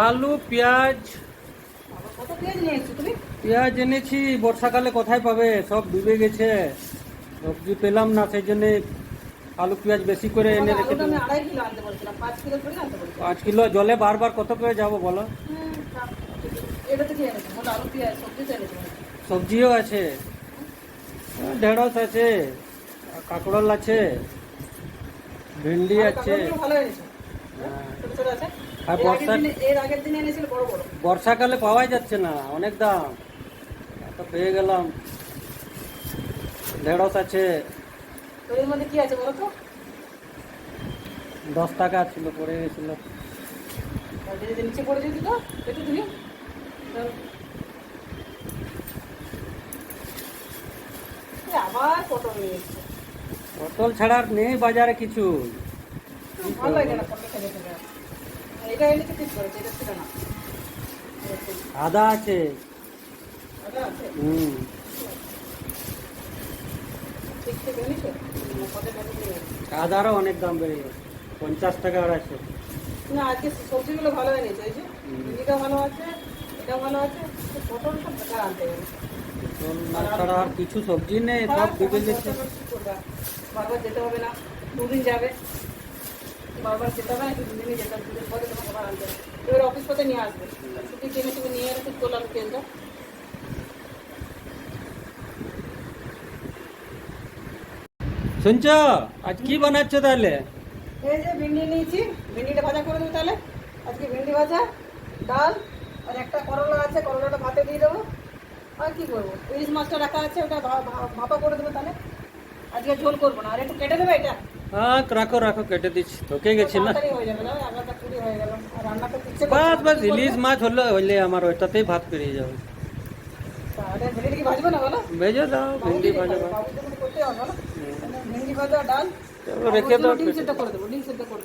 আলু পেঁয়াজ। কত পেঁয়াজ নিয়ে এসছো তুমি? পেঁয়াজ এনেছি, বর্ষাকালে কোথায় পাবে, সব ডুবে গেছে, সবজি পেলাম না, সেই জন্য আলু পেঁয়াজ বেশি করে এনে রেখে আলুটা আমি দেবো। 2.5 কিলো আনতে বলছিলাম, 5 কিলো করে আনতে বলছিলাম। 5 কিলো জলে বারবার কত করে যাবো বলো? এটা তো কি এনেছো? বলো আলু পেঁয়াজ সবজি তো এনেছো। সবজিও আছে, ঢেঁড়স আছে, কাঁকরোল আছে, ভেন্ডি আছে। কাঁকড়গুলো ভালো এনেছো, হ্যাঁ। ছোট ছোট আছে। আর বর্ষা এর আগের দিন এনেছিল বড় বড়। বর্ষাকালে পাওয়াই যাচ্ছে না, অনেক দাম, তো পেয়ে গেলাম। ঢেঁড়স আছে, তো এর মধ্যে কি আছে বলো তো? 10 টাকা ছিল, পড়ে গেছিল। আর যদি নিচে পড়ে যেত তো একটু তুমি আবার পটল নিয়ে এসছো। পটল ছাড়া আর নেই বাজারে কিছু। ভালো লাগে না পটল খেতে খেতে। এটা এনেছে ঠিক করেছে, এটা ছিল না। আদা আছে। আদা আছে? ঠিক ঠিক এনেছো? কত টাকা দিয়ে এনেছো? আদারও অনেক দাম বেড়ে গেছে, 50 টাকা 250। না আজকে সবজিগুলো ভালো এনেছে, এই যে ভিন্ডিটা ভালো আছে, এটা ভালো আছে, পটলটা বেকার আনতে গেলে। পটল না ছাড়া আর কিছু সবজি নেই, সব ডুবে গেছে। বারবার যেতে হবে না, 2 দিন যাবে, বারবার যেতে হবে না, 2 দিনই যেতে হবে, 2 দিন পরে তোমাকে আবার আনতে হবে। এবার অফিস পথে নিয়ে আসবে, ছুটি কিনে তুমি নিয়ে এসে ঠিক করলাম তেলটা। শুনছ, আজ কি বানাচ্ছ তাহলে? এই যে ভিন্ডি নিয়েছি, ভিন্ডিটা ভাজা করে দেবো তাহলে। আজকে ভিন্ডি ভাজা, ডাল, আর একটা করলা আছে, করলাটা ভাতে দিয়ে দেবো। আর কি করবো, ইলিশ মাছটা রাখা আছে, ওটা ভাপা করে দেবো তাহলে। আজকে ঝোল করবো না, আর একটু কেটে দেবে এটা। হ্যাঁ, রাখো রাখো, কেটে দিচ্ছি, তোকে গেছি না। তাড়াতাড়ি হয়ে যাবে না, এগারোটা কুড়ি হয়ে গেল, আর রান্না তো ইচ্ছে করছে বাস না, বাস, কি করবো? ইলিশ মাছ হলে হইলে আমার ওইটাতেই ভাত পেরিয়ে যাবে। তাহলে ভিন্ডিটা কি ভাজবে না বলো? ভেজে দাও, ভেন্ডি ভাজা ভাত। বাবুর জন্য করতে হবে বলো। ভিন্ডি ভাজা, ডাল, রেখে দাও। ডিম সেদ্ধ করে দেবো, ডিম সেদ্ধ করে দেবো।